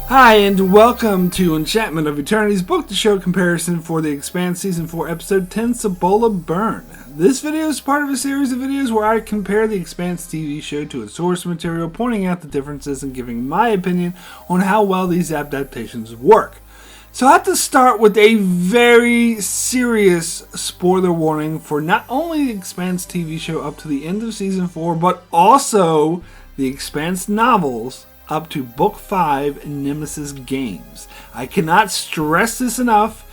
Hi, and welcome to Enchantment of Eternity's book to show comparison for the Expanse Season 4 Episode 10, Cibola Burn. This video is part of a series of videos where I compare the Expanse TV show to its source material, pointing out the differences and giving my opinion on how well these adaptations work. So I have to start with a very serious spoiler warning for not only the Expanse TV show up to the end of Season 4, but also the Expanse novels up to Book 5 Nemesis Games. I cannot stress this enough.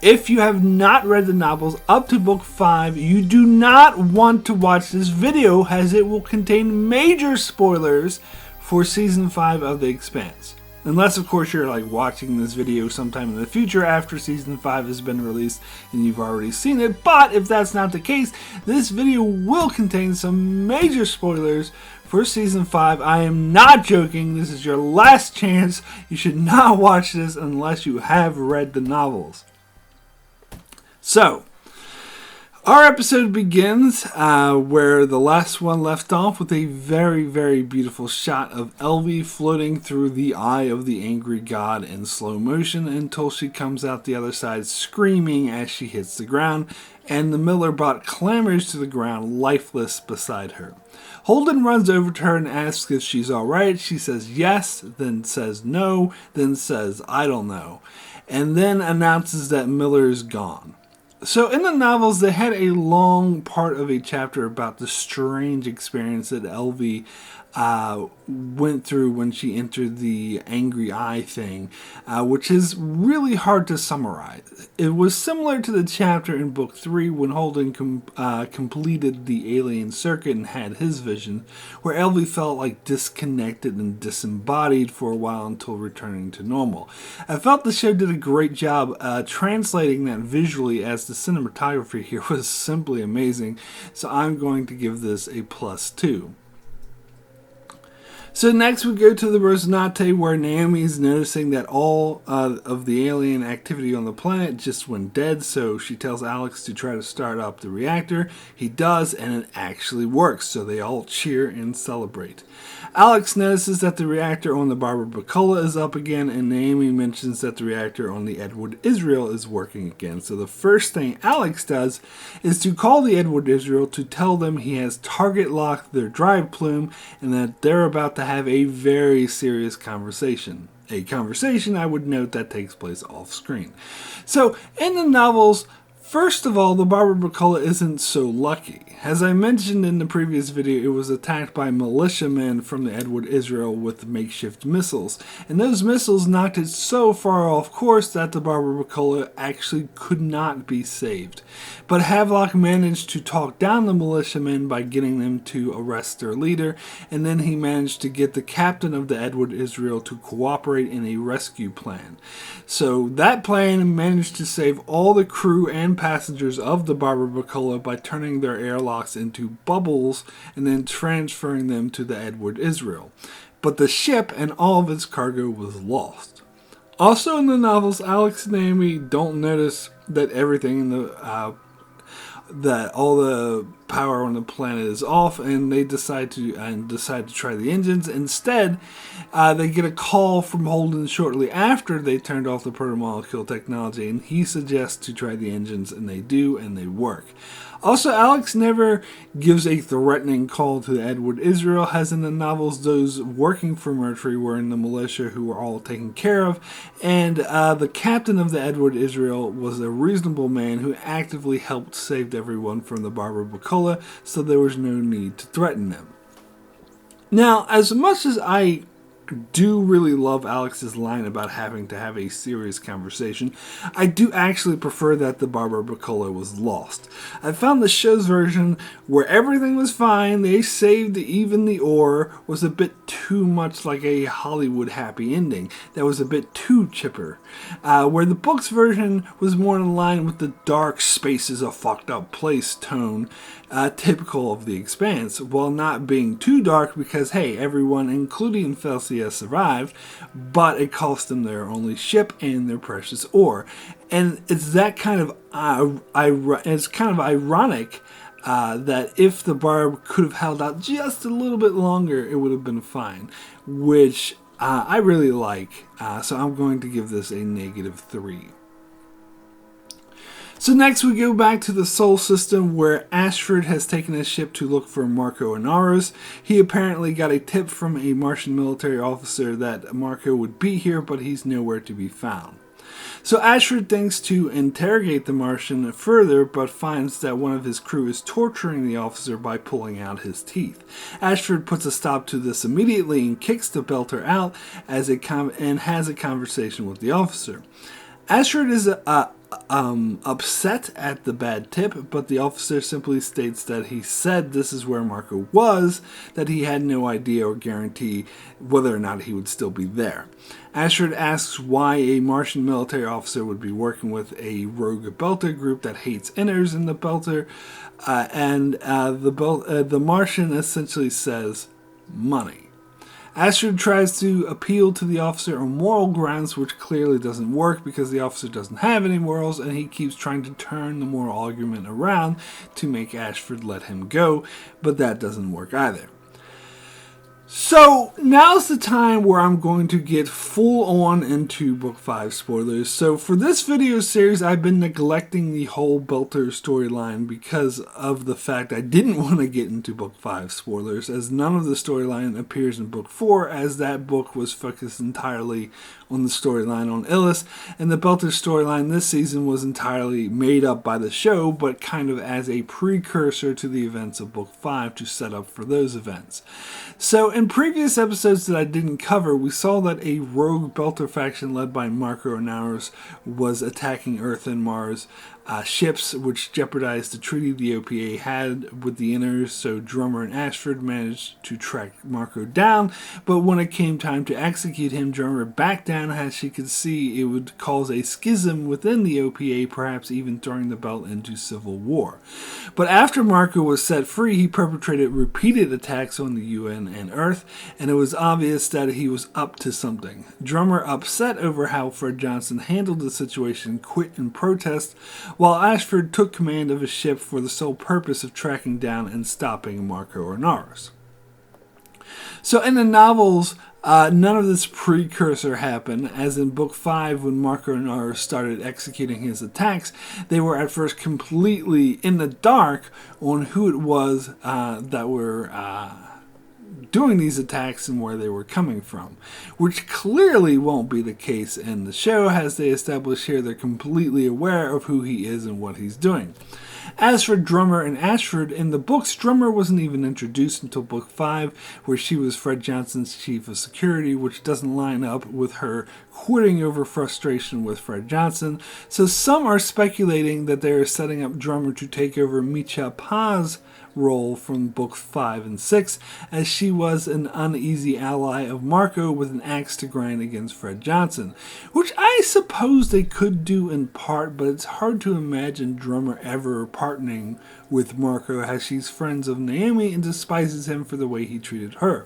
If you have not read the novels up to Book 5, you do not want to watch this video, as it will contain major spoilers for Season 5 of The Expanse. Unless, of course, you're watching this video sometime in the future after Season 5 has been released and you've already seen it. But if that's not the case, this video will contain some major spoilers for Season 5. I am not joking. This is your last chance. You should not watch this unless you have read the novels. So, our episode begins where the last one left off, with a very, very beautiful shot of Elvie floating through the eye of the angry god in slow motion until she comes out the other side screaming as she hits the ground, and the miller bot clambers to the ground lifeless beside her. Holden runs over to her and asks if she's alright. She says yes, then says no, then says I don't know, and then announces that Miller is gone. So in the novels, they had a long part of a chapter about the strange experience that Elvie went through when she entered the angry eye thing, which is really hard to summarize. It was similar to the chapter in Book 3 when Holden completed the alien circuit and had his vision, where Elvie felt disconnected and disembodied for a while until returning to normal. I felt the show did a great job translating that visually, as the cinematography here was simply amazing, so I'm going to give this a +2. So next we go to the Rosinante, where Naomi is noticing that all of the alien activity on the planet just went dead, so she tells Alex to try to start up the reactor. He does, and it actually works, so they all cheer and celebrate. Alex notices that the reactor on the Barbara Bacola is up again, and Naomi mentions that the reactor on the Edward Israel is working again. So the first thing Alex does is to call the Edward Israel to tell them he has target locked their drive plume and that they're about to have a very serious conversation. A conversation, I would note, that takes place off screen. So in the novels, first of all, the Barbara Bacola isn't so lucky. As I mentioned in the previous video, it was attacked by militiamen from the Edward Israel with makeshift missiles, and those missiles knocked it so far off course that the Barbara Bacola actually could not be saved. But Havelock managed to talk down the militiamen by getting them to arrest their leader, and then he managed to get the captain of the Edward Israel to cooperate in a rescue plan. So that plan managed to save all the crew and passengers of the Barbara Bacola by turning their airlocks into bubbles and then transferring them to the Edward Israel. But the ship and all of its cargo was lost. Also in the novels, Alex and Naomi don't notice that everything in that all the power on the planet is off, and they decide to try the engines. Instead, they get a call from Holden shortly after they turned off the protomolecule technology, and he suggests to try the engines, and they do, and they work. Also, Alex never gives a threatening call to the Edward Israel, as in the novels those working for Mercury were in the militia who were all taken care of, and the captain of the Edward Israel was a reasonable man who actively helped save everyone from the Barbara Bacola, so there was no need to threaten them. Now, as much as I do really love Alex's line about having to have a serious conversation, I do actually prefer that the Barbara Bacola was lost. I found the show's version, where everything was fine, they saved even the ore, was a bit too much like a Hollywood happy ending that was a bit too chipper, where the book's version was more in line with the dark space is a fucked up place tone, typical of the Expanse, while not being too dark because, hey, everyone, including Felsia, survived, but it cost them their only ship and their precious ore. And it's that kind of ironic that if the Barb could have held out just a little bit longer, it would have been fine, which I really like. So I'm going to give this a -3. So next we go back to the Sol system, where Ashford has taken his ship to look for Marco Anaris. He apparently got a tip from a Martian military officer that Marco would be here, but he's nowhere to be found. So Ashford thinks to interrogate the Martian further, but finds that one of his crew is torturing the officer by pulling out his teeth. Ashford puts a stop to this immediately and kicks the Belter out and has a conversation with the officer. Ashford is upset at the bad tip, but the officer simply states that he said this is where Marco was, that he had no idea or guarantee whether or not he would still be there. Ashford asks why a Martian military officer would be working with a rogue Belter group that hates inners in the Belter, and the Martian essentially says, money. Ashford tries to appeal to the officer on moral grounds, which clearly doesn't work because the officer doesn't have any morals, and he keeps trying to turn the moral argument around to make Ashford let him go, but that doesn't work either. So now's the time where I'm going to get full on into Book 5 spoilers. So for this video series, I've been neglecting the whole Belter storyline because of the fact I didn't want to get into Book 5 spoilers, as none of the storyline appears in Book 4, as that book was focused entirely on the storyline on Illis, and the Belter storyline this season was entirely made up by the show, but kind of as a precursor to the events of Book 5 to set up for those events. So in previous episodes that I didn't cover, we saw that a rogue Belter faction led by Marco Anaris was attacking Earth and Mars ships, which jeopardized the treaty the OPA had with the Inners, so Drummer and Ashford managed to track Marco down, but when it came time to execute him, Drummer backed down as she could see it would cause a schism within the OPA, perhaps even throwing the belt into civil war. But after Marco was set free, he perpetrated repeated attacks on the UN and Earth, and it was obvious that he was up to something. Drummer, upset over how Fred Johnson handled the situation, quit in protest, while Ashford took command of his ship for the sole purpose of tracking down and stopping Marco Anaris. So in the novels, none of this precursor happened, as in Book 5 when Marco Anaris started executing his attacks, they were at first completely in the dark on who it was that were doing these attacks and where they were coming from, which clearly won't be the case in the show, as they establish here they're completely aware of who he is and what he's doing. As for Drummer and Ashford, in the books, Drummer wasn't even introduced until Book 5, where she was Fred Johnson's chief of security, which doesn't line up with her quitting over frustration with Fred Johnson, so some are speculating that they are setting up Drummer to take over Micha Pa's role from Books 5 and 6, as she was an uneasy ally of Marco with an axe to grind against Fred Johnson, which I suppose they could do in part, but it's hard to imagine Drummer ever partnering with Marco, as she's friends of Naomi and despises him for the way he treated her.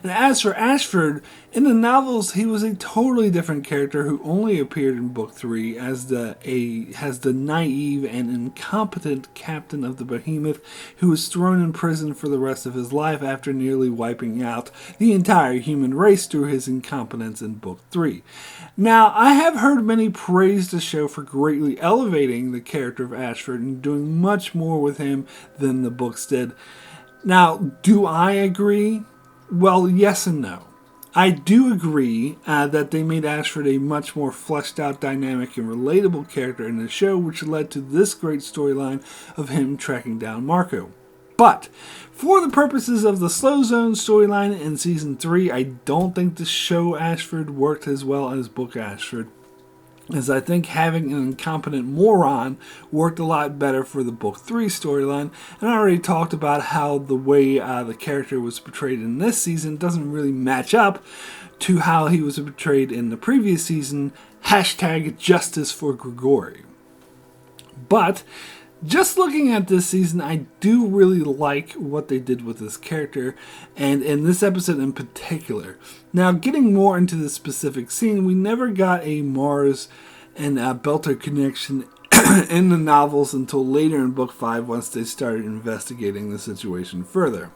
And as for Ashford, in the novels, he was a totally different character who only appeared in Book 3 as the naive and incompetent captain of the Behemoth who was thrown in prison for the rest of his life after nearly wiping out the entire human race through his incompetence in Book 3. Now, I have heard many praise the show for greatly elevating the character of Ashford and doing much more with him than the books did. Now, do I agree? Well, yes and no. I do agree that they made Ashford a much more fleshed out, dynamic, and relatable character in the show, which led to this great storyline of him tracking down Marco. But for the purposes of the Slow Zone storyline in Season 3, I don't think the show Ashford worked as well as book Ashford, as I think having an incompetent moron worked a lot better for the Book 3 storyline, and I already talked about how the way the character was portrayed in this season doesn't really match up to how he was portrayed in the previous season, #Justice for Grigori. But just looking at this season, I do really like what they did with this character, and in this episode in particular. Now, getting more into the specific scene, we never got a Mars and Belter connection in the novels until later in Book 5, once they started investigating the situation further.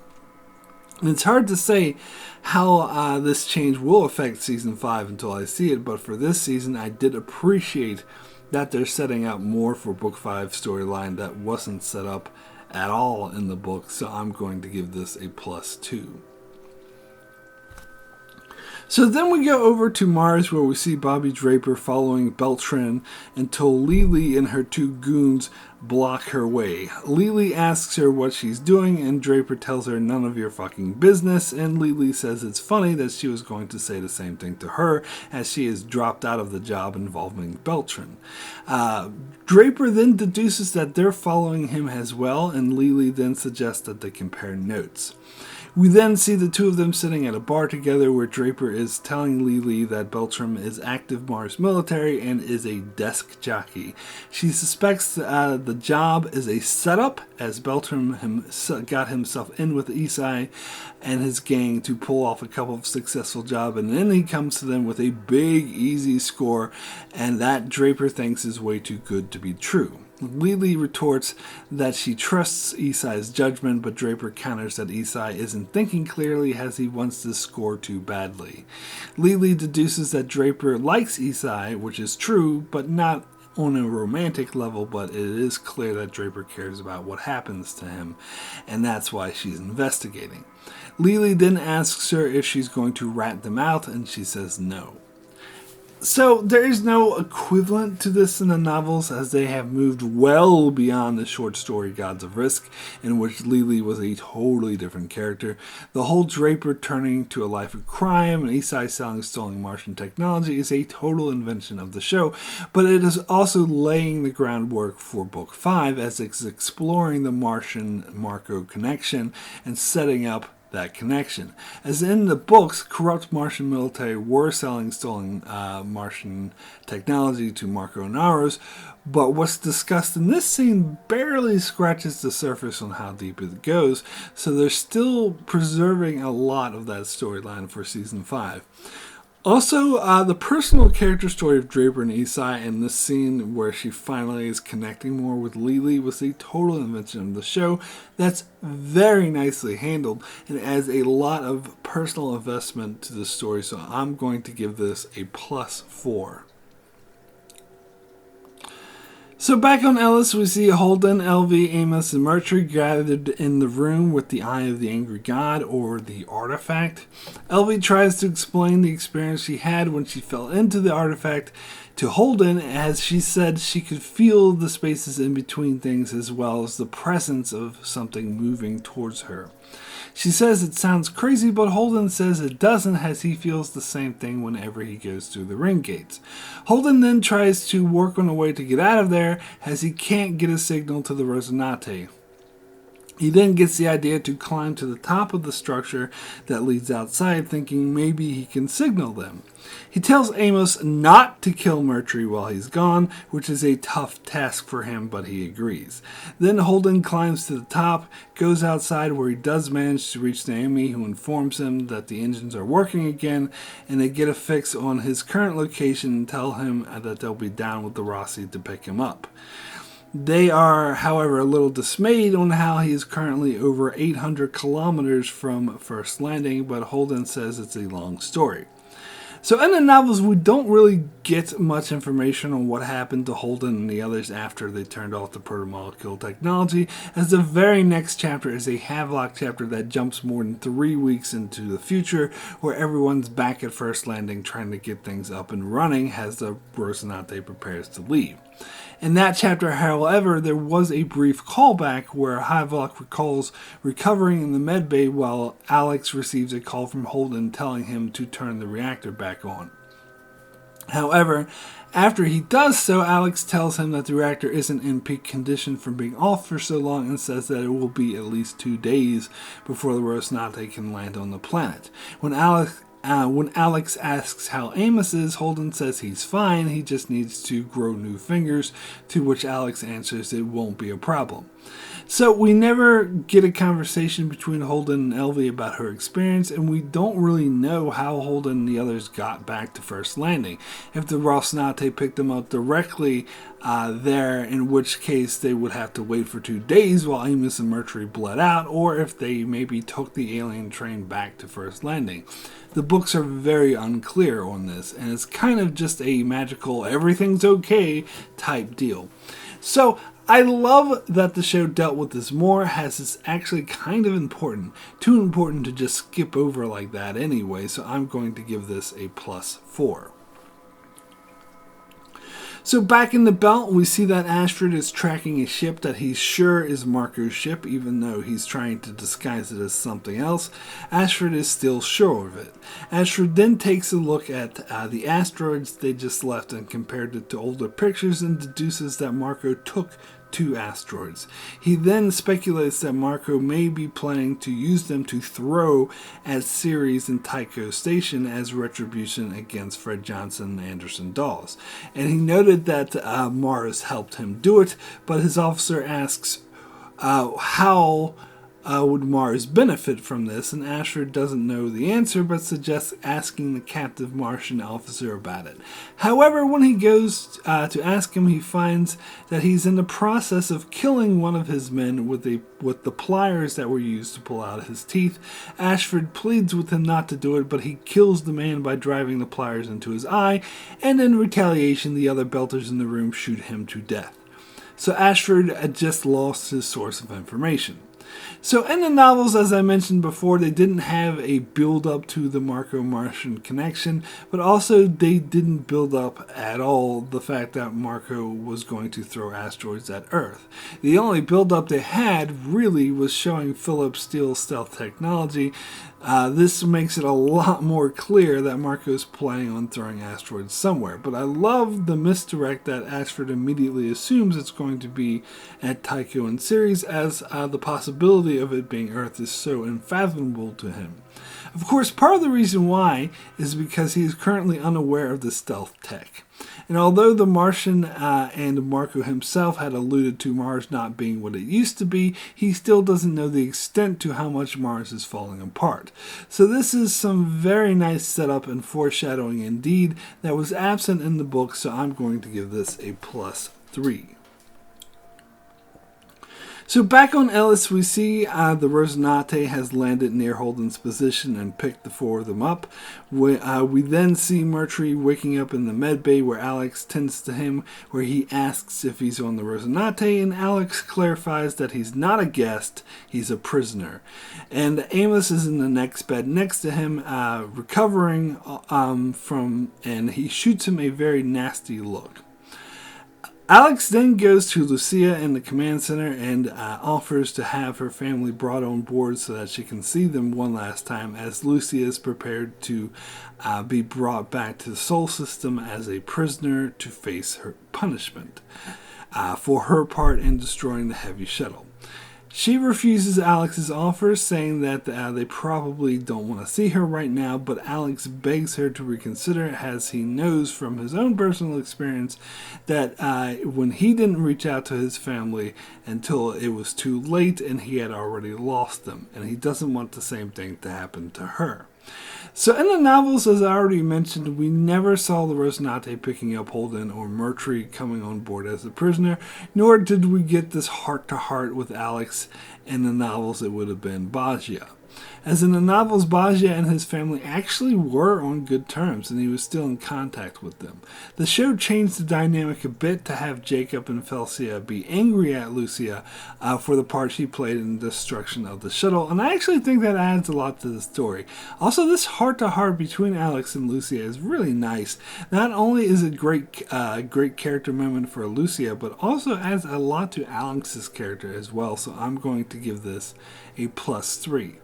And it's hard to say how this change will affect Season 5 until I see it, but for this season, I did appreciate that they're setting up more for Book 5 storyline that wasn't set up at all in the book, so I'm going to give this a +2. So then we go over to Mars, where we see Bobby Draper following Beltran until Lily and her two goons block her way. Lily asks her what she's doing, and Draper tells her none of your fucking business, and Lily says it's funny that she was going to say the same thing to her, as she is dropped out of the job involving Beltran. Draper then deduces that they're following him as well, and Lily then suggests that they compare notes. We then see the two of them sitting at a bar together, where Draper is telling Lily that Beltram is active Mars military and is a desk jockey. She suspects the job is a setup, as Beltram got himself in with Isai and his gang to pull off a couple of successful jobs, and then he comes to them with a big, easy score, and that Draper thinks is way too good to be true. Lily retorts that she trusts Isai's judgment, but Draper counters that Isai isn't thinking clearly as he wants to score too badly. Lily deduces that Draper likes Isai, which is true, but not on a romantic level, but it is clear that Draper cares about what happens to him, and that's why she's investigating. Lily then asks her if she's going to rat them out, and she says no. So there is no equivalent to this in the novels, as they have moved well beyond the short story Gods of Risk, in which Lily was a totally different character. The whole Draper turning to a life of crime and Isai selling stolen Martian technology is a total invention of the show, but it is also laying the groundwork for Book 5, as it's exploring the Martian-Marco connection and setting up that connection. As in the books, corrupt Martian military were selling stolen Martian technology to Marco and Anaris, but what's discussed in this scene barely scratches the surface on how deep it goes, so they're still preserving a lot of that storyline for Season 5. Also, the personal character story of Draper and Isai in this scene where she finally is connecting more with Lily was a total invention of the show that's very nicely handled and adds a lot of personal investment to the story, so I'm going to give this a +4. So back on Ellis, we see Holden, LV, Amos, and Mercury gathered in the room with the Eye of the Angry God, or the artifact. LV tries to explain the experience she had when she fell into the artifact to Holden, as she said she could feel the spaces in between things as well as the presence of something moving towards her. She says it sounds crazy, but Holden says it doesn't, as he feels the same thing whenever he goes through the ring gates. Holden then tries to work on a way to get out of there, as he can't get a signal to the Rosinante. He then gets the idea to climb to the top of the structure that leads outside, thinking maybe he can signal them. He tells Amos not to kill Mercury while he's gone, which is a tough task for him, but he agrees. Then Holden climbs to the top, goes outside where he does manage to reach Naomi, who informs him that the engines are working again, and they get a fix on his current location and tell him that they'll be down with the Rossi to pick him up. They are, however, a little dismayed on how he is currently over 800 kilometers from First Landing, but Holden says it's a long story. So in the novels, we don't really get much information on what happened to Holden and the others after they turned off the protomolecule technology, as the very next chapter is a Havelock chapter that jumps more than 3 weeks into the future, where everyone's back at First Landing trying to get things up and running as the Rosinante prepares to leave. In that chapter, however, there was a brief callback where Havelock recalls recovering in the medbay while Alex receives a call from Holden telling him to turn the reactor back on. However, after he does so, Alex tells him that the reactor isn't in peak condition from being off for so long and says that it will be at least 2 days before the Rosinante can land on the planet. When Alex asks how Amos is, Holden says he's fine, he just needs to grow new fingers, to which Alex answers it won't be a problem. So we never get a conversation between Holden and Elvie about her experience, and we don't really know how Holden and the others got back to First Landing. If the Rocinante picked them up directly there, in which case they would have to wait for 2 days while Amos and Mercury bled out, or if they maybe took the alien train back to First Landing. The books are very unclear on this, and it's kind of just a magical everything's okay type deal. So I love that the show dealt with this more, as it's actually kind of important. Too important to just skip over like that anyway, so I'm going to give this a +4. So back in the belt, we see that Ashford is tracking a ship that he's sure is Marco's ship, even though he's trying to disguise it as something else. Ashford is still sure of it. Ashford then takes a look at the asteroids they just left and compared it to older pictures and deduces that Marco took 2 asteroids. He then speculates that Marco may be planning to use them to throw at Ceres and Tycho Station as retribution against Fred Johnson and Anderson Dawes. And he noted that Mars helped him do it, but his officer asks how would Mars benefit from this, and Ashford doesn't know the answer but suggests asking the captive Martian officer about it. However, when he goes to ask him, he finds that he's in the process of killing one of his men with the pliers that were used to pull out his teeth. Ashford pleads with him not to do it, but he kills the man by driving the pliers into his eye, and in retaliation the other belters in the room shoot him to death. So Ashford had just lost his source of information. So in the novels, as I mentioned before, they didn't have a build-up to the Marco-Martian connection, but also they didn't build up at all the fact that Marco was going to throw asteroids at Earth. The only build-up they had really was showing Philip steal stealth technology. This makes it a lot more clear that Marco's planning on throwing asteroids somewhere. But I love the misdirect that Ashford immediately assumes it's going to be at Tycho and Ceres, as the possibility of it being Earth is so unfathomable to him. Of course, part of the reason why is because he is currently unaware of the stealth tech. And although the Martian and Marco himself had alluded to Mars not being what it used to be, he still doesn't know the extent to how much Mars is falling apart. So this is some very nice setup and foreshadowing indeed that was absent in the book, so I'm going to give this a +3. So back on Ellis, we see the Rocinante has landed near Holden's position and picked the 4 of them up. We then see Mercury waking up in the medbay where Alex tends to him, where he asks if he's on the Rocinante, and Alex clarifies that he's not a guest, he's a prisoner. And Amos is in the next bed next to him, recovering and he shoots him a very nasty look. Alex then goes to Lucia in the command center and offers to have her family brought on board so that she can see them one last time, as Lucia is prepared to be brought back to the Sol system as a prisoner to face her punishment for her part in destroying the heavy shuttle. She refuses Alex's offer, saying that they probably don't want to see her right now, but Alex begs her to reconsider, as he knows from his own personal experience that when he didn't reach out to his family until it was too late and he had already lost them, and he doesn't want the same thing to happen to her. So in the novels, as I already mentioned, we never saw the Rocinante picking up Holden or Mercury coming on board as a prisoner, nor did we get this heart-to-heart with Alex. In the novels, it would have been Bagia. As in the novels, Bagia and his family actually were on good terms, and he was still in contact with them. The show changed the dynamic a bit to have Jacob and Felcia be angry at Lucia for the part she played in the destruction of the shuttle, and I actually think that adds a lot to the story. Also, this heart-to-heart between Alex and Lucia is really nice. Not only is it great character moment for Lucia, but also adds a lot to Alex's character as well, so I'm going to give this a +3.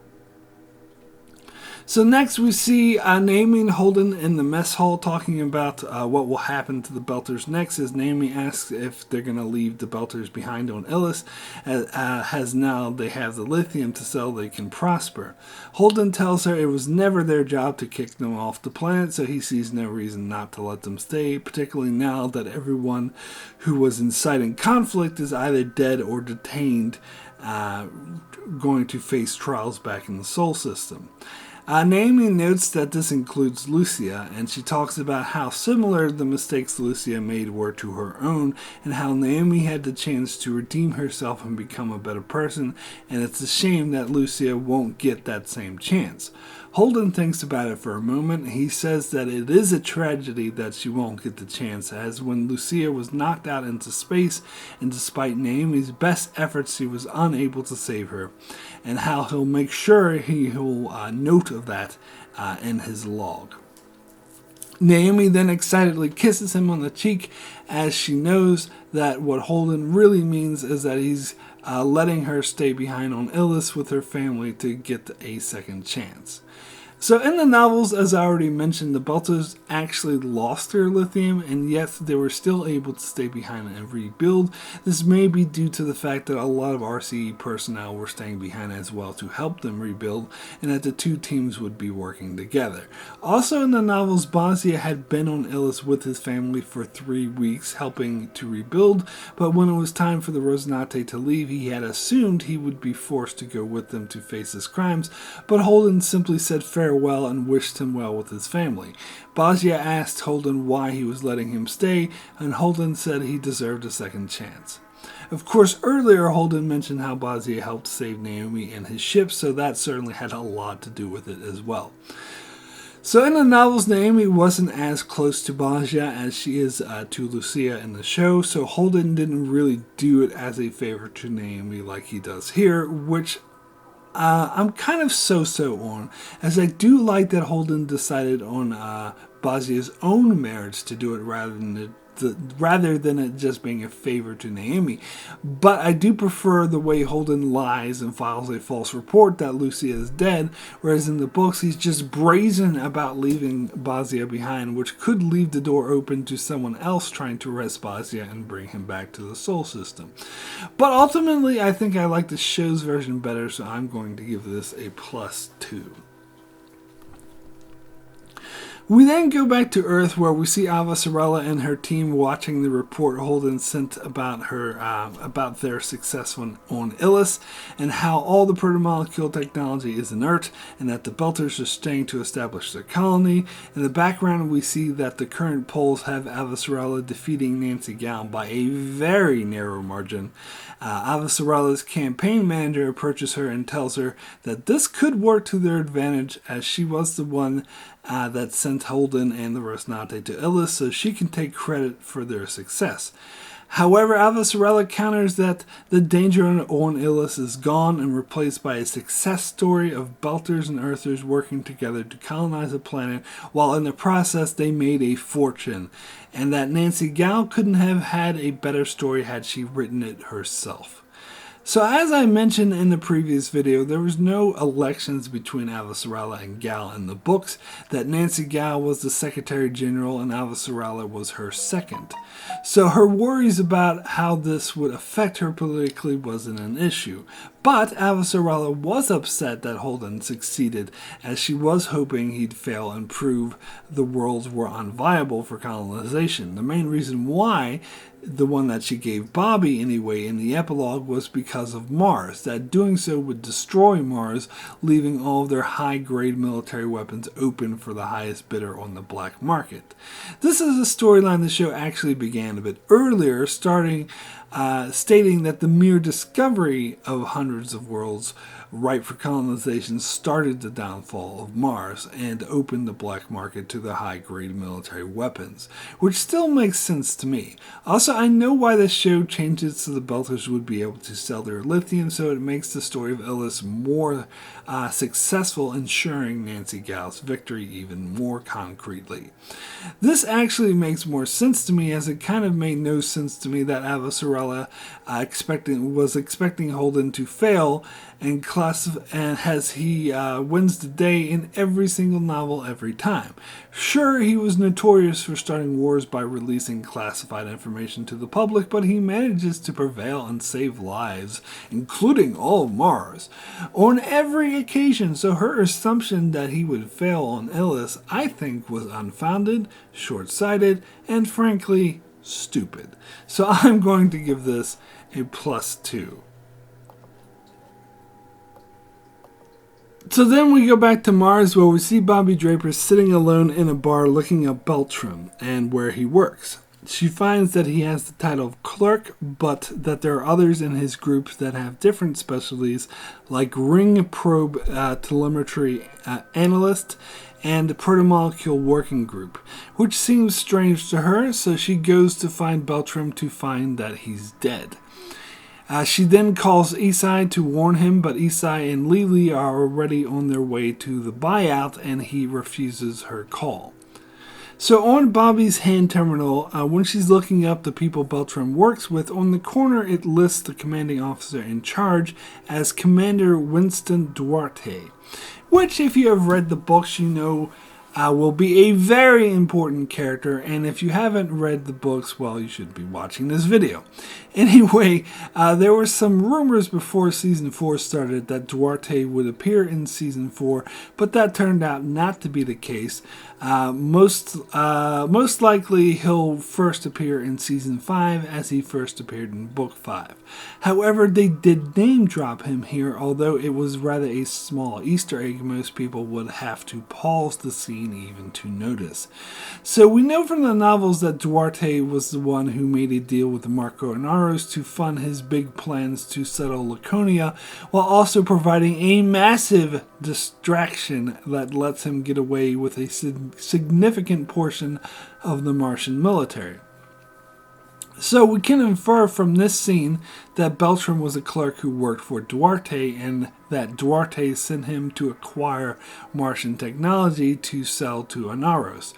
So next we see Naomi and Holden in the mess hall talking about what will happen to the Belters next, as Naomi asks if they're going to leave the Belters behind on Illis, as now they have the lithium to sell they can prosper. Holden tells her it was never their job to kick them off the planet, so he sees no reason not to let them stay, particularly now that everyone who was inciting conflict is either dead or detained going to face trials back in the Sol system. Naomi notes that this includes Lucia, and she talks about how similar the mistakes Lucia made were to her own, and how Naomi had the chance to redeem herself and become a better person, and it's a shame that Lucia won't get that same chance. Holden thinks about it for a moment. He says that it is a tragedy that she won't get the chance, as when Lucia was knocked out into space, and despite Naomi's best efforts, she was unable to save her, and how he'll make sure he'll note of that in his log. Naomi then excitedly kisses him on the cheek, as she knows that what Holden really means is that he's letting her stay behind on Illis with her family to get a second chance. So in the novels, as I already mentioned, the Belters actually lost their lithium, and yet they were still able to stay behind and rebuild. This may be due to the fact that a lot of RCE personnel were staying behind as well to help them rebuild, and that the two teams would be working together. Also in the novels, Bosnia had been on Illis with his family for 3 weeks, helping to rebuild, but when it was time for the Rosinante to leave, he had assumed he would be forced to go with them to face his crimes, but Holden simply said farewell and wished him well with his family. Bosnia asked Holden why he was letting him stay, and Holden said he deserved a second chance. Of course, earlier Holden mentioned how Bosnia helped save Naomi and his ship, so that certainly had a lot to do with it as well. So in the novels, Naomi wasn't as close to Bosnia as she is to Lucia in the show, so Holden didn't really do it as a favor to Naomi like he does here, which I'm kind of so-so on, as I do like that Holden decided on Bosnia's own merits to do it rather than it just being a favor to Naomi. But I do prefer the way Holden lies and files a false report that Lucia is dead, whereas in the books he's just brazen about leaving Bosnia behind, which could leave the door open to someone else trying to arrest Bosnia and bring him back to the Sol system. But ultimately, I think I like the show's version better, so I'm going to give this a +2. We then go back to Earth, where we see Avasarala and her team watching the report Holden sent about their success on Illis, and how all the protomolecule technology is inert, and that the Belters are staying to establish their colony. In the background, we see that the current polls have Avasarala defeating Nancy Gown by a very narrow margin. Avasarala's campaign manager approaches her and tells her that this could work to their advantage, as she was the one that sent Holden and the Rosinante to Illis, so she can take credit for their success. However, Avasarala counters that the danger on Illis is gone and replaced by a success story of Belters and Earthers working together to colonize a planet, while in the process they made a fortune, and that Nancy Gow couldn't have had a better story had she written it herself. So as I mentioned in the previous video, there was no elections between Avasarala and Gow in the books, that Nancy Gow was the Secretary General and Avasarala was her second. So her worries about how this would affect her politically wasn't an issue. But Avasarala was upset that Holden succeeded, as she was hoping he'd fail and prove the worlds were unviable for colonization. The main reason why, the one that she gave Bobby anyway in the epilogue, was because of Mars, that doing so would destroy Mars, leaving all of their high-grade military weapons open for the highest bidder on the black market. This is a storyline the show actually began a bit earlier, stating that the mere discovery of hundreds of worlds ripe for colonization started the downfall of Mars and opened the black market to the high-grade military weapons, which still makes sense to me. Also, I know why the show changes so the Belters would be able to sell their lithium, so it makes the story of Illis more successful, ensuring Nancy Gow's victory even more concretely. This actually makes more sense to me, as it kind of made no sense to me that Avasarala was expecting Holden to fail, and as he wins the day in every single novel every time. Sure, he was notorious for starting wars by releasing classified information to the public, but he manages to prevail and save lives, including all of Mars, on every occasion, so her assumption that he would fail on Illis, I think, was unfounded, short-sighted, and frankly, stupid. So I'm going to give this a +2. So then we go back to Mars, where we see Bobby Draper sitting alone in a bar looking up Beltram and where he works. She finds that he has the title of clerk, but that there are others in his group that have different specialties, like ring probe telemetry analyst and protomolecule working group, which seems strange to her, so she goes to find Beltram to find that he's dead. She then calls Isai to warn him, but Isai and Lily are already on their way to the buyout, and he refuses her call. So on Bobby's hand terminal, when she's looking up the people Beltram works with, on the corner it lists the commanding officer in charge as Commander Winston Duarte, which, if you have read the books, you know will be a very important character, and if you haven't read the books, well, you should be watching this video. Anyway, there were some rumors before Season 4 started that Duarte would appear in Season 4, but that turned out not to be the case. Most likely he'll first appear in Season 5 as he first appeared in Book 5. However, they did name drop him here, although it was rather a small Easter egg most people would have to pause the scene even to notice. So we know from the novels that Duarte was the one who made a deal with Marco Anaris to fund his big plans to settle Laconia, while also providing a massive distraction that lets him get away with a significant portion of the Martian military. So we can infer from this scene that Beltram was a clerk who worked for Duarte, and that Duarte sent him to acquire Martian technology to sell to Anaris.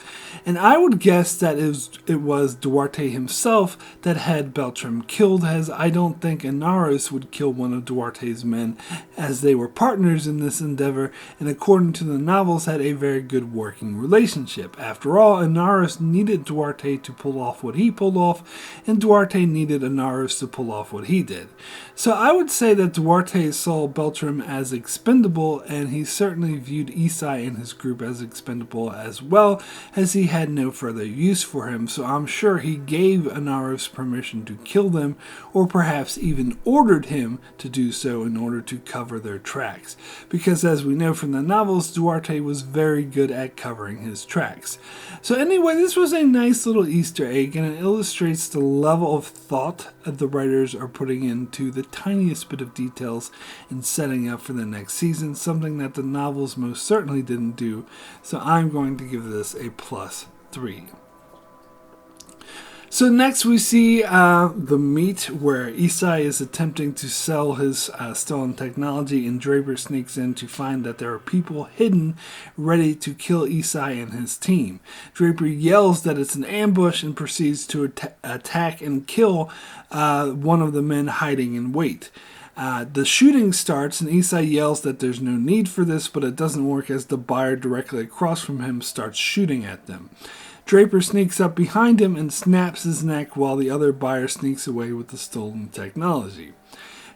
And I would guess that it was Duarte himself that had Beltram killed, as I don't think Anaris would kill one of Duarte's men, as they were partners in this endeavor, and according to the novels had a very good working relationship. After all, Anaris needed Duarte to pull off what he pulled off, and Duarte needed Anaris to pull off what he did. So I would say that Duarte saw Beltram as expendable, and he certainly viewed Isai and his group as expendable as well, as he had no further use for him, so I'm sure he gave Anaris permission to kill them, or perhaps even ordered him to do so in order to cover their tracks, because as we know from the novels, Duarte was very good at covering his tracks. So anyway, this was a nice little Easter egg, and it illustrates the level of thought that the writers are putting into the tiniest bit of details in setting up for the next season, something that the novels most certainly didn't do, so I'm going to give this a +3. So next we see the meet where Isai is attempting to sell his stolen technology, and Draper sneaks in to find that there are people hidden ready to kill Isai and his team. Draper yells that it's an ambush and proceeds to attack and kill one of the men hiding in wait. The shooting starts, and Isai yells that there's no need for this, but it doesn't work as the buyer directly across from him starts shooting at them. Draper sneaks up behind him and snaps his neck while the other buyer sneaks away with the stolen technology.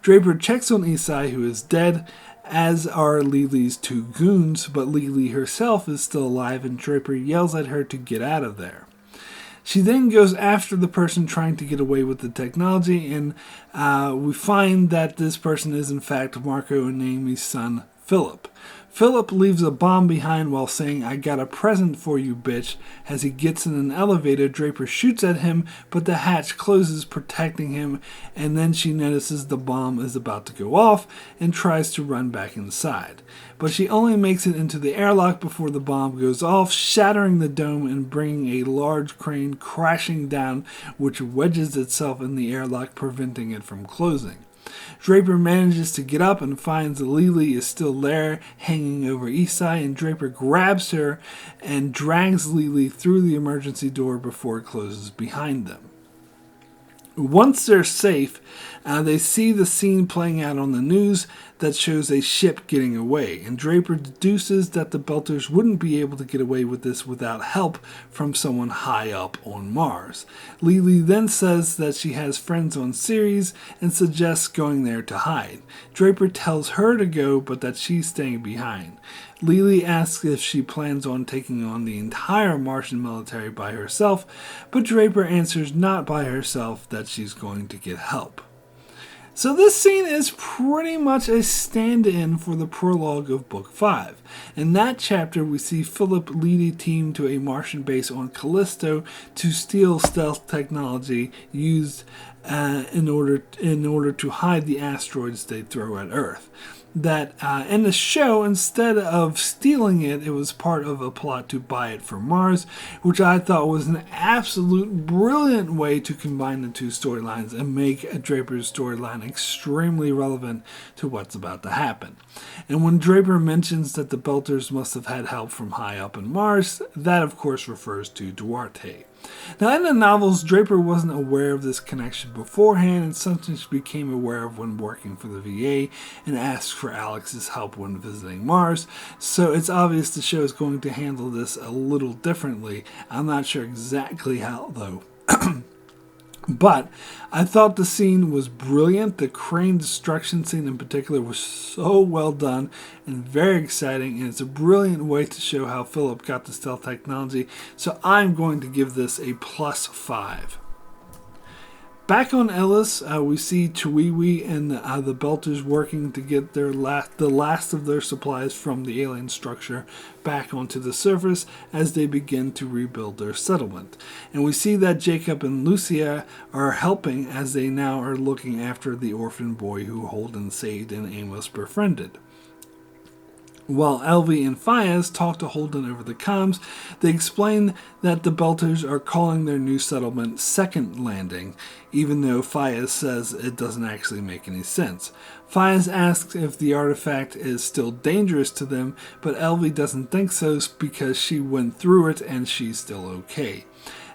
Draper checks on Isai, who is dead, as are Lily's two goons, but Lily herself is still alive, and Draper yells at her to get out of there. She then goes after the person trying to get away with the technology, and we find that this person is in fact Marco and Naomi's son, Philip. Philip leaves a bomb behind while saying, "I got a present for you, bitch." As he gets in an elevator, Draper shoots at him, but the hatch closes, protecting him, and then she notices the bomb is about to go off and tries to run back inside. But she only makes it into the airlock before the bomb goes off, shattering the dome and bringing a large crane crashing down, which wedges itself in the airlock, preventing it from closing. Draper manages to get up and finds Lily is still there, hanging over Isai, and Draper grabs her and drags Lily through the emergency door before it closes behind them. Once they're safe, they see the scene playing out on the news that shows a ship getting away, and Draper deduces that the Belters wouldn't be able to get away with this without help from someone high up on Mars. Lily then says that she has friends on Ceres and suggests going there to hide. Draper tells her to go, but that she's staying behind. Lily asks if she plans on taking on the entire Martian military by herself, but Draper answers not by herself, that she's going to get help. So this scene is pretty much a stand-in for the prologue of Book 5. In that chapter, we see Philip lead a team to a Martian base on Callisto to steal stealth technology used in order to hide the asteroids they throw at Earth. That in the show, instead of stealing it, it was part of a plot to buy it from Mars, which I thought was an absolute brilliant way to combine the two storylines and make a Draper's storyline extremely relevant to what's about to happen. And when Draper mentions that the Belters must have had help from high up in Mars, that of course refers to Duarte. Now, in the novels, Draper wasn't aware of this connection beforehand, and something she became aware of when working for the VA and asked for Alex's help when visiting Mars. So it's obvious the show is going to handle this a little differently. I'm not sure exactly how, though. But I thought the scene was brilliant. The crane destruction scene in particular was so well done and very exciting, and it's a brilliant way to show how Philip got the stealth technology. So I'm going to give this a +5. Back on Ellis, we see Chiwewe and the Belters working to get the last of their supplies from the alien structure back onto the surface as they begin to rebuild their settlement. And we see that Jacob and Lucia are helping as they now are looking after the orphan boy who Holden saved and Amos befriended. While Elvie and Fias talk to Holden over the comms, they explain that the Belters are calling their new settlement Second Landing, even though Fias says it doesn't actually make any sense. Fias asks if the artifact is still dangerous to them, but Elvie doesn't think so because she went through it and she's still okay.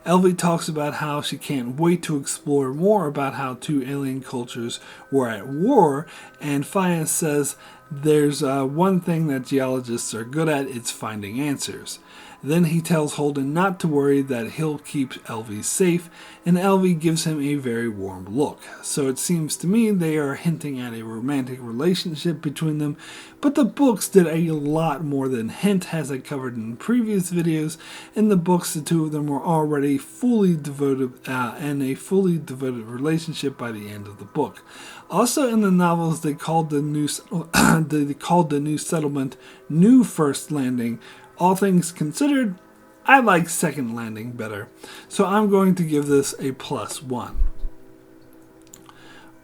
Elvie talks about how she can't wait to explore more about how two alien cultures were at war, and Fias says there's one thing that geologists are good at, it's finding answers. Then he tells Holden not to worry, that he'll keep Elvie safe, and Elvie gives him a very warm look. So it seems to me they are hinting at a romantic relationship between them, but the books did a lot more than hint, as I covered in previous videos. In the books, the two of them were already fully devoted and a fully devoted relationship by the end of the book. Also in the novels, they called the new settlement New First Landing. All things considered, I like Second Landing better, so I'm going to give this a +1.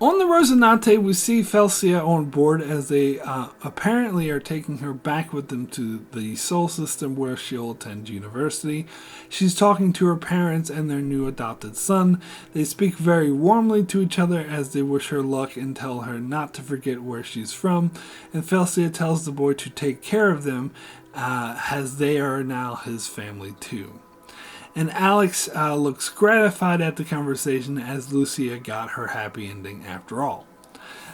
On the Rosinante, we see Felsia on board as they apparently are taking her back with them to the Sol system where she'll attend university. She's talking to her parents and their new adopted son. They speak very warmly to each other as they wish her luck and tell her not to forget where she's from. And Felsia tells the boy to take care of them as they are now his family too. And Alex looks gratified at the conversation as Lucia got her happy ending after all.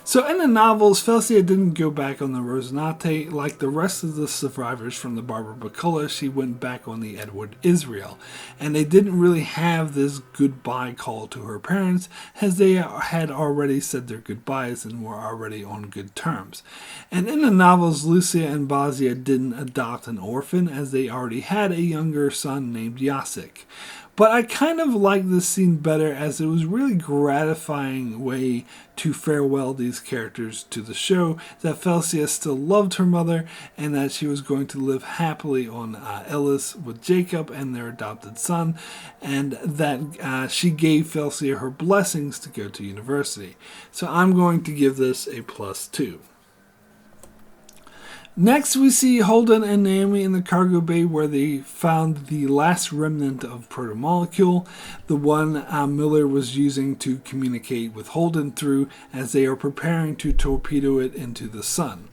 So in the novels, Felsia didn't go back on the Rosinante. Like the rest of the survivors from the Barbara Bacola, she went back on the Edward Israel. And they didn't really have this goodbye call to her parents, as they had already said their goodbyes and were already on good terms. And in the novels, Lucia and Basia didn't adopt an orphan, as they already had a younger son named Jacek. But I kind of like this scene better, as it was really gratifying way to farewell these characters to the show, that Felsia still loved her mother and that she was going to live happily on Ellis with Jacob and their adopted son, and that she gave Felsia her blessings to go to university. So I'm going to give this a +2. Next, we see Holden and Naomi in the cargo bay where they found the last remnant of protomolecule, the one Miller was using to communicate with Holden through as they are preparing to torpedo it into the sun.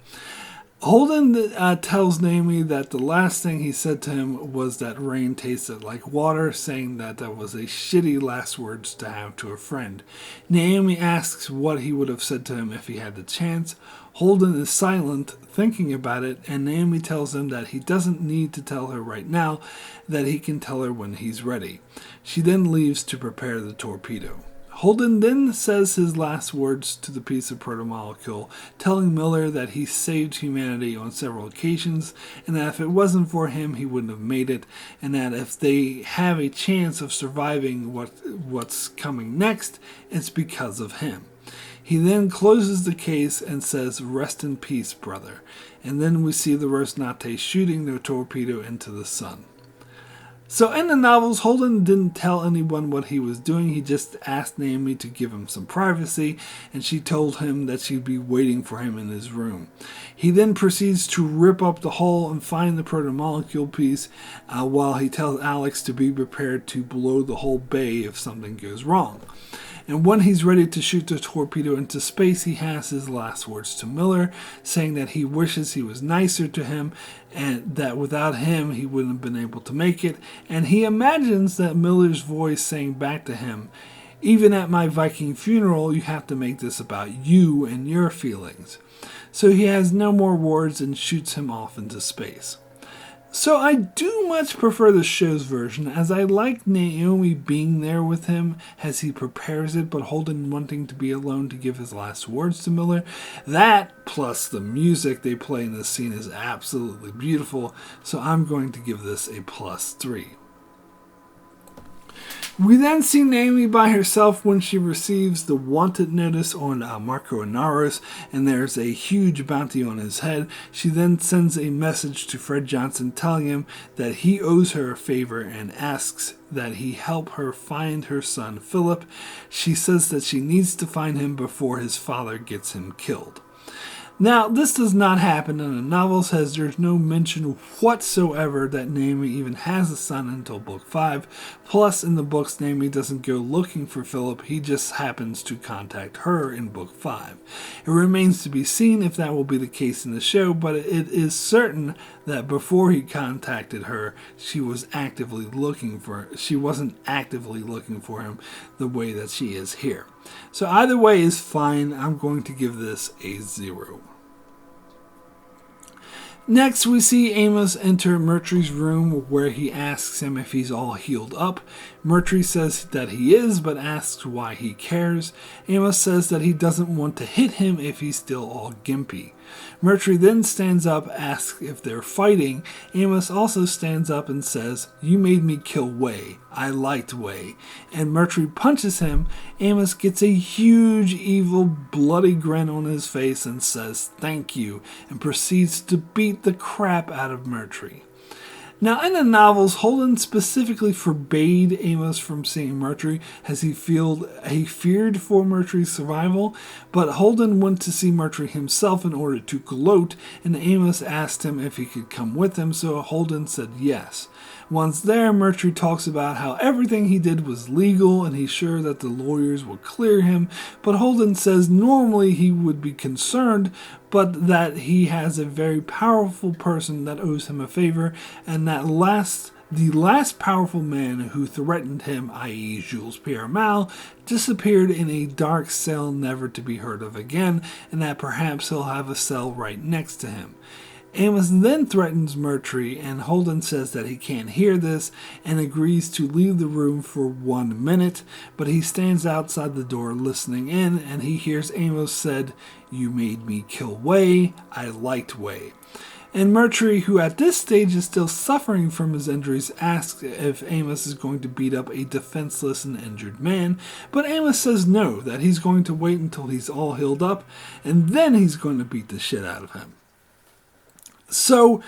Holden tells Naomi that the last thing he said to him was that rain tasted like water, saying that was a shitty last words to have to a friend. Naomi asks what he would have said to him if he had the chance. Holden is silent, thinking about it, and Naomi tells him that he doesn't need to tell her right now, that he can tell her when he's ready. She then leaves to prepare the torpedo. Holden then says his last words to the piece of protomolecule, telling Miller that he saved humanity on several occasions, and that if it wasn't for him, he wouldn't have made it, and that if they have a chance of surviving what's coming next, it's because of him. He then closes the case and says, "Rest in peace, brother." And then we see the Rosnate shooting the torpedo into the sun. So in the novels, Holden didn't tell anyone what he was doing. He just asked Naomi to give him some privacy, and she told him that she'd be waiting for him in his room. He then proceeds to rip up the hull and find the protomolecule piece, while he tells Alex to be prepared to blow the whole bay if something goes wrong. And when he's ready to shoot the torpedo into space, he has his last words to Miller, saying that he wishes he was nicer to him and that without him he wouldn't have been able to make it. And he imagines that Miller's voice saying back to him, "Even at my Viking funeral, you have to make this about you and your feelings." So he has no more words and shoots him off into space. So I do much prefer the show's version, as I like Naomi being there with him as he prepares it, but Holden wanting to be alone to give his last words to Miller. That, plus the music they play in this scene, is absolutely beautiful, so I'm going to give this a +3. We then see Naomi by herself when she receives the wanted notice on Marco Anaris, and there's a huge bounty on his head. She then sends a message to Fred Johnson telling him that he owes her a favor and asks that he help her find her son Philip. She says that she needs to find him before his father gets him killed. Now, this does not happen in the novels, as there's no mention whatsoever that Naomi even has a son until book 5. Plus, in the books, Naomi doesn't go looking for Philip, he just happens to contact her in book 5. It remains to be seen if that will be the case in the show, but it is certain that before he contacted her, she wasn't actively looking for him the way that she is here. So either way is fine. I'm going to give this a 0. Next, we see Amos enter Mercury's room where he asks him if he's all healed up. Mercury says that he is, but asks why he cares. Amos says that he doesn't want to hit him if he's still all gimpy. Mercury then stands up, asks if they're fighting. Amos also stands up and says, "You made me kill Way. I liked Way." And Mercury punches him. Amos gets a huge, evil, bloody grin on his face and says, "Thank you," and proceeds to beat the crap out of Mercury. Now, in the novels, Holden specifically forbade Amos from seeing Mercury as he feared for Mercury's survival, but Holden went to see Mercury himself in order to gloat, and Amos asked him if he could come with him, so Holden said yes. Once there, Mercury talks about how everything he did was legal and he's sure that the lawyers will clear him, but Holden says normally he would be concerned, but that he has a very powerful person that owes him a favor, and that the last powerful man who threatened him, i.e. Jules Pierre Mal, disappeared in a dark cell never to be heard of again, and that perhaps he'll have a cell right next to him. Amos then threatens Mercury, and Holden says that he can't hear this and agrees to leave the room for 1 minute, but he stands outside the door listening in, and he hears Amos said, "You made me kill Way. I liked Way." And Mercury, who at this stage is still suffering from his injuries, asks if Amos is going to beat up a defenseless and injured man, but Amos says no, that he's going to wait until he's all healed up, and then he's going to beat the shit out of him. So,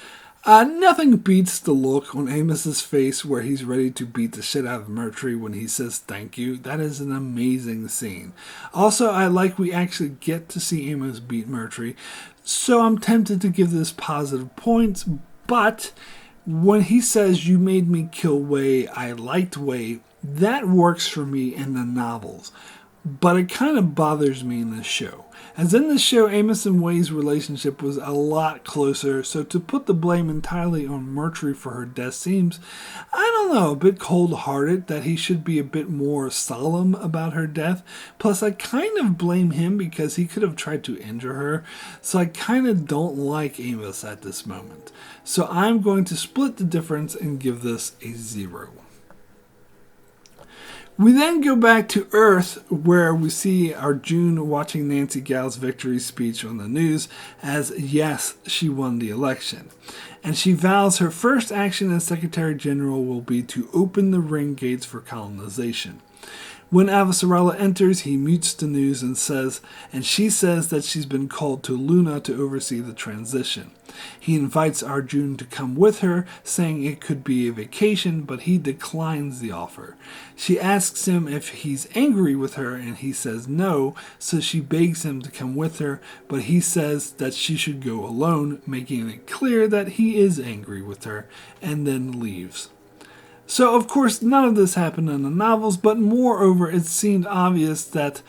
nothing beats the look on Amos's face where he's ready to beat the shit out of Mercury when he says thank you. That is an amazing scene. Also, I like we actually get to see Amos beat Mercury, so I'm tempted to give this positive points, but when he says, "You made me kill Way, I liked Way," that works for me in the novels, but it kind of bothers me in the show. As in the show, Amos and Way's relationship was a lot closer, so to put the blame entirely on Mercury for her death seems, I don't know, a bit cold-hearted, that he should be a bit more solemn about her death. Plus, I kind of blame him because he could have tried to injure her, so I kind of don't like Amos at this moment. So I'm going to split the difference and give this a 0. We then go back to Earth, where we see Arjun watching Nancy Gal's victory speech on the news, as yes, she won the election. And she vows her first action as Secretary General will be to open the ring gates for colonization. When Avasarala enters, he mutes the news and she says that she's been called to Luna to oversee the transition. He invites Arjun to come with her, saying it could be a vacation, but he declines the offer. She asks him if he's angry with her, and he says no, so she begs him to come with her, but he says that she should go alone, making it clear that he is angry with her, and then leaves. So, of course, none of this happened in the novels, but moreover, it seemed obvious that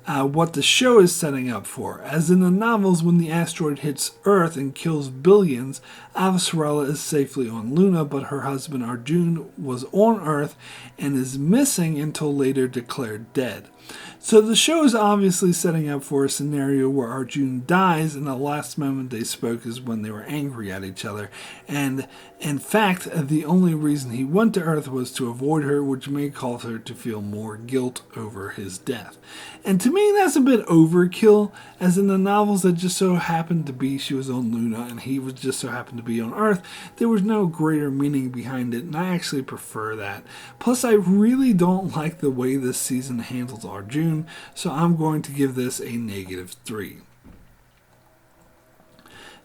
what the show is setting up for. As in the novels, when the asteroid hits Earth and kills billions, Avasarala is safely on Luna, but her husband Arjun was on Earth and is missing until later declared dead. So the show is obviously setting up for a scenario where Arjun dies, and the last moment they spoke is when they were angry at each other. And in fact, the only reason he went to Earth was to avoid her, which may cause her to feel more guilt over his death. And to me, that's a bit overkill, as in the novels that just so happened to be she was on Luna and he was just so happened to be on Earth. There was no greater meaning behind it, and I actually prefer that. Plus, I really don't like the way this season handles Arjun, so I'm going to give this a -3.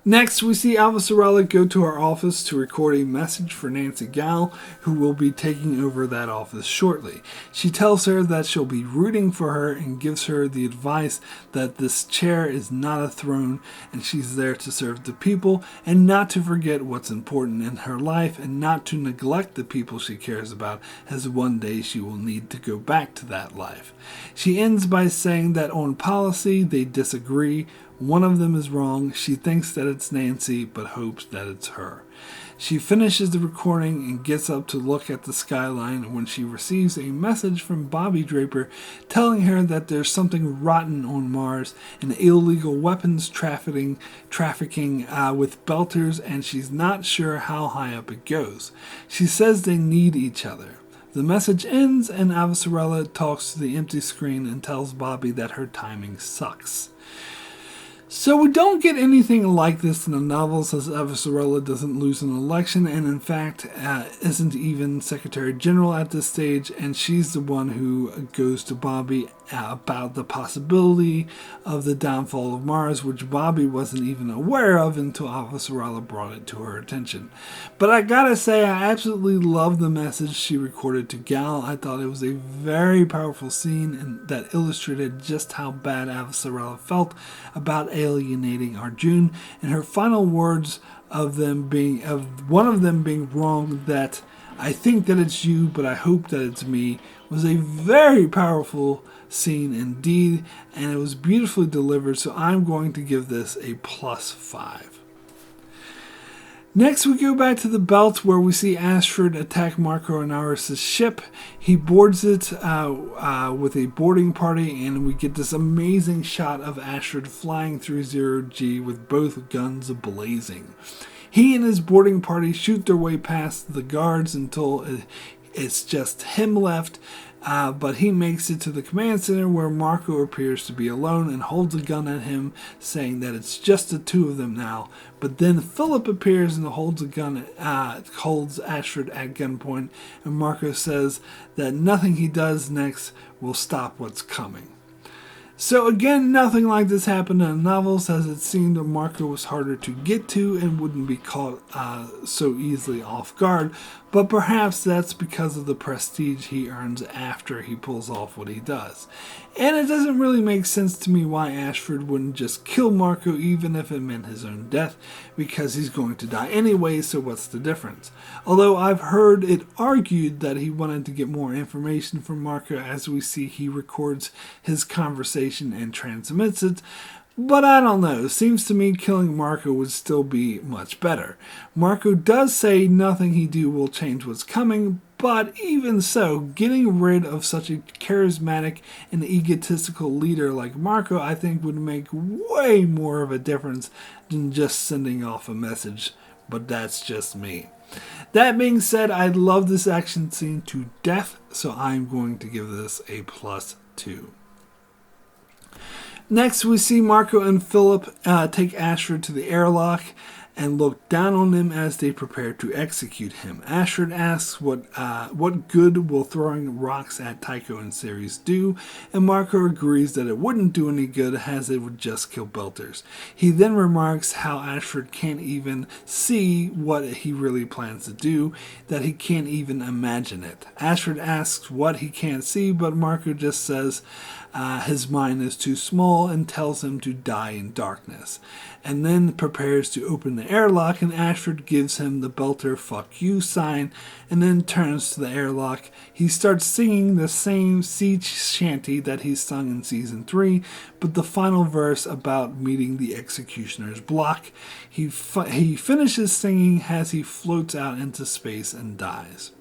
Next, we see Avasarala go to her office to record a message for Nancy Gal, who will be taking over that office shortly. She tells her that she'll be rooting for her and gives her the advice that this chair is not a throne and she's there to serve the people and not to forget what's important in her life and not to neglect the people she cares about, as one day she will need to go back to that life. She ends by saying that on policy they disagree. One of them is wrong. She thinks that it's Nancy, but hopes that it's her. She finishes the recording and gets up to look at the skyline when she receives a message from Bobby Draper telling her that there's something rotten on Mars and illegal weapons trafficking with belters, and she's not sure how high up it goes. She says they need each other. The message ends and Avasarala talks to the empty screen and tells Bobby that her timing sucks. So we don't get anything like this in the novels, as Avasarala doesn't lose an election and in fact isn't even Secretary General at this stage, and she's the one who goes to Bobby about the possibility of the downfall of Mars, which Bobby wasn't even aware of until Avasarala brought it to her attention. But I gotta say, I absolutely love the message she recorded to Gal. I thought it was a very powerful scene and that illustrated just how bad Avasarala felt about alienating Arjun, and her final words of one of them being wrong, that I think that it's you, but I hope that it's me, was a very powerful scene indeed, and it was beautifully delivered, so I'm going to give this a +5. Next, we go back to the belt where we see Ashford attack Marco Anaris' ship. He boards it with a boarding party, and we get this amazing shot of Ashford flying through 0G with both guns blazing. He and his boarding party shoot their way past the guards until it's just him left, but he makes it to the command center where Marco appears to be alone and holds a gun at him, saying that it's just the two of them now. But then Philip appears and holds Ashford at gunpoint, and Marco says that nothing he does next will stop what's coming. So again, nothing like this happened in the novels, as it seemed that Marco was harder to get to and wouldn't be caught so easily off guard, but perhaps that's because of the prestige he earns after he pulls off what he does. And it doesn't really make sense to me why Ashford wouldn't just kill Marco even if it meant his own death, because he's going to die anyway, so what's the difference? Although I've heard it argued that he wanted to get more information from Marco, as we see he records his conversation and transmits it, but I don't know. Seems to me killing Marco would still be much better. Marco does say nothing he do will change what's coming, but even so, getting rid of such a charismatic and egotistical leader like Marco, I think, would make way more of a difference than just sending off a message. But that's just me. That being said, I love this action scene to death, so I'm going to give this a +2. Next, we see Marco and Philip take Ashford to the airlock, and look down on them as they prepare to execute him. Ashford asks what good will throwing rocks at Tycho in series do, and Marco agrees that it wouldn't do any good as it would just kill Belters. He then remarks how Ashford can't even see what he really plans to do, that he can't even imagine it. Ashford asks what he can't see, but Marco just says his mind is too small and tells him to die in darkness, and then prepares to open the airlock, and Ashford gives him the Belter fuck you sign and then turns to the airlock. He starts singing the same sea shanty that he sung in season 3, but the final verse about meeting the executioner's block. He finishes singing as he floats out into space and dies.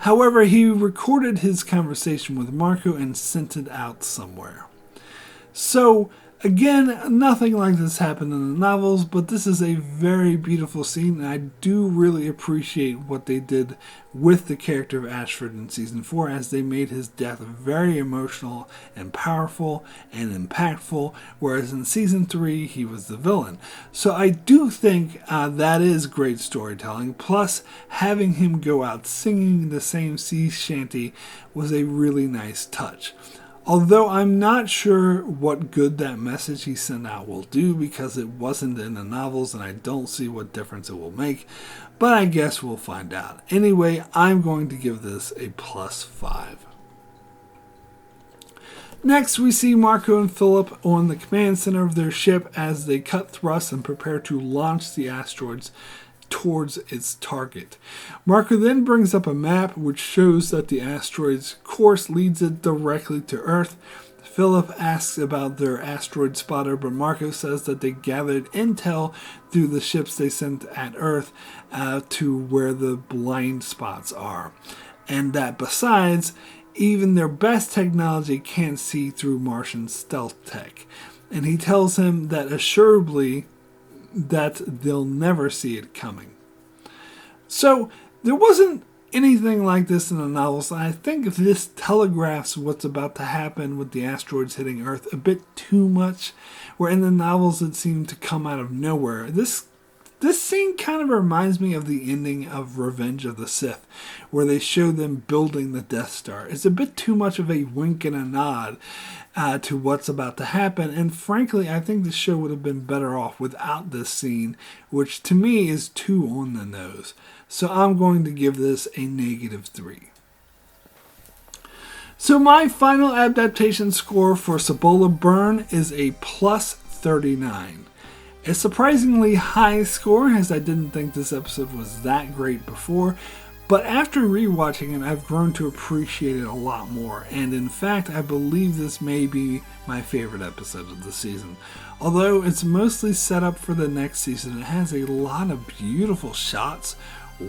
However, he recorded his conversation with Marco and sent it out somewhere. So, again, nothing like this happened in the novels, but this is a very beautiful scene, and I do really appreciate what they did with the character of Ashford in Season 4, as they made his death very emotional and powerful and impactful, whereas in Season 3, he was the villain. So I do think that is great storytelling, plus having him go out singing the same sea shanty was a really nice touch. Although I'm not sure what good that message he sent out will do, because it wasn't in the novels and I don't see what difference it will make, but I guess we'll find out. Anyway, I'm going to give this a +5. Next, we see Marco and Philip on the command center of their ship as they cut thrust and prepare to launch the asteroids towards its target. Marco then brings up a map which shows that the asteroid's course leads it directly to Earth. Philip asks about their asteroid spotter, but Marco says that they gathered intel through the ships they sent at Earth to where the blind spots are, and that besides, even their best technology can't see through Martian stealth tech. And he tells him that assuredly that they'll never see it coming. So there wasn't anything like this in the novels, and I think this telegraphs what's about to happen with the asteroids hitting Earth a bit too much, where in the novels it seemed to come out of nowhere. This scene kind of reminds me of the ending of Revenge of the Sith, where they show them building the Death Star. It's a bit too much of a wink and a nod to what's about to happen, and frankly, I think the show would have been better off without this scene, which to me is too on the nose. So I'm going to give this a -3. So my final adaptation score for Cibola Burn is a +39. A surprisingly high score, as I didn't think this episode was that great before, but after rewatching it, I've grown to appreciate it a lot more, and in fact, I believe this may be my favorite episode of the season. Although it's mostly set up for the next season, it has a lot of beautiful shots,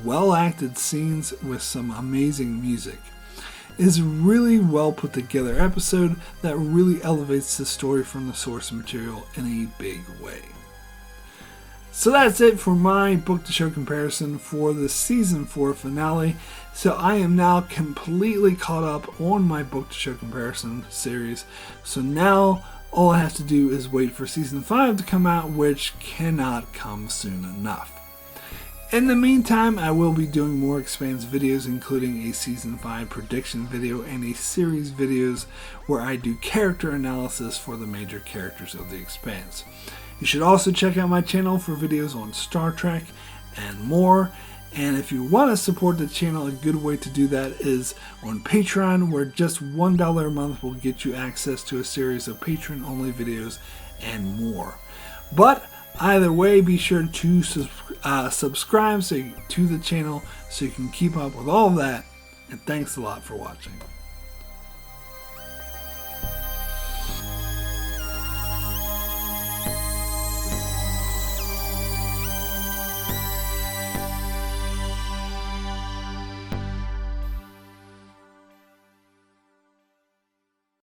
well-acted scenes with some amazing music. It's a really well put together episode that really elevates the story from the source material in a big way. So that's it for my book to show comparison for the season 4 finale. So I am now completely caught up on my book to show comparison series. So now all I have to do is wait for season 5 to come out, which cannot come soon enough. In the meantime, I will be doing more Expanse videos, including a season 5 prediction video and a series videos where I do character analysis for the major characters of the Expanse. You should also check out my channel for videos on Star Trek and more. And if you want to support the channel, a good way to do that is on Patreon, where just $1 a month will get you access to a series of Patreon-only videos and more. But either way, be sure to subscribe to the channel so you can keep up with all of that. And thanks a lot for watching.